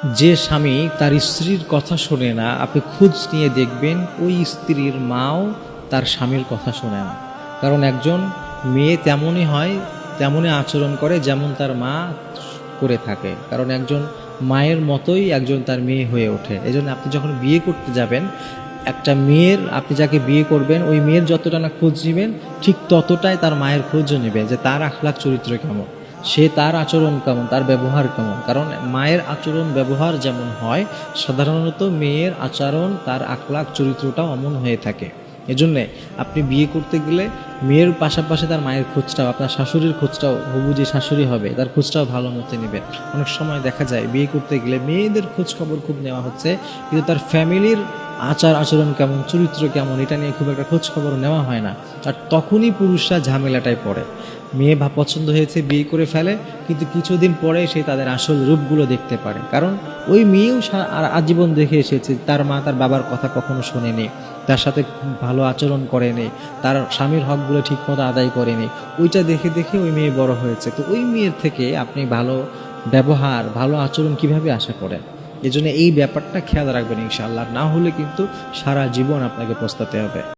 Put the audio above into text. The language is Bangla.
যে স্বামী তার স্ত্রীর কথা শোনে না, আপনি খোঁজ নিয়ে দেখবেন ওই স্ত্রীর মাও তার স্বামীর কথা শোনে না। কারণ একজন মেয়ে তেমনই হয়, তেমনই আচরণ করে যেমন তার মা করে থাকে। কারণ একজন মায়ের মতোই একজন তার মেয়ে হয়ে ওঠে। এজন্য আপনি যখন বিয়ে করতে যাবেন, একটা মেয়ের, আপনি যাকে বিয়ে করবেন ওই মেয়ের যতটা না খোঁজ নেবেন, ঠিক ততটাই তার মায়ের খোঁজও নেবেন, যে তার আখলাক চরিত্র কেমন, সে তার আচরণ কেমন, তার ব্যবহার কেমন। কারণ মায়ের আচরণ ব্যবহার যেমন হয়, সাধারণত মেয়ের আচরণ, তার আখলাক চরিত্রটাও অমন হয়ে থাকে। এজন্যে আপনি বিয়ে করতে গেলে মেয়ের পাশাপাশি তার মায়ের খোঁজটাও, আপনার শাশুড়ির খোঁজটাও, হবু যে শাশুড়ি হবে তার খোঁজটাও ভালো মতো নেবেন। অনেক সময় দেখা যায় বিয়ে করতে গেলে মেয়েদের খোঁজ খবর খুব নেওয়া হচ্ছে, কিন্তু তার ফ্যামিলির আচার আচরণ কেমন, চরিত্র কেমন, এটা নিয়ে খুব একটা খোঁজ খবর নেওয়া হয় না। আর তখনই পুরুষরা ঝামেলাটায় পড়ে। মেয়ে পছন্দ হয়েছে, বিয়ে করে ফেলে, কিন্তু কিছুদিন পরে সে তাদের আসল রূপগুলো দেখতে পারে। কারণ ওই মেয়েও আর আজীবন দেখে এসেছে তার মা তার বাবার কথা কখনো শোনেনি, তার সাথে ভালো আচরণ করেনি, তার স্বামীর হকগুলো ঠিকমতো আদায় করেনি। ওইটা দেখে দেখে ওই মেয়ে বড় হয়েছে। তো ওই মেয়ের থেকে আপনি ভালো ব্যবহার, ভালো আচরণ কিভাবে আশা করেন? এজন্য এই ব্যাপারটা খেয়াল রাখবেন ইনশাআল্লাহ, না হলে কিন্তু সারা জীবন আপনাকে পস্তাতে হবে।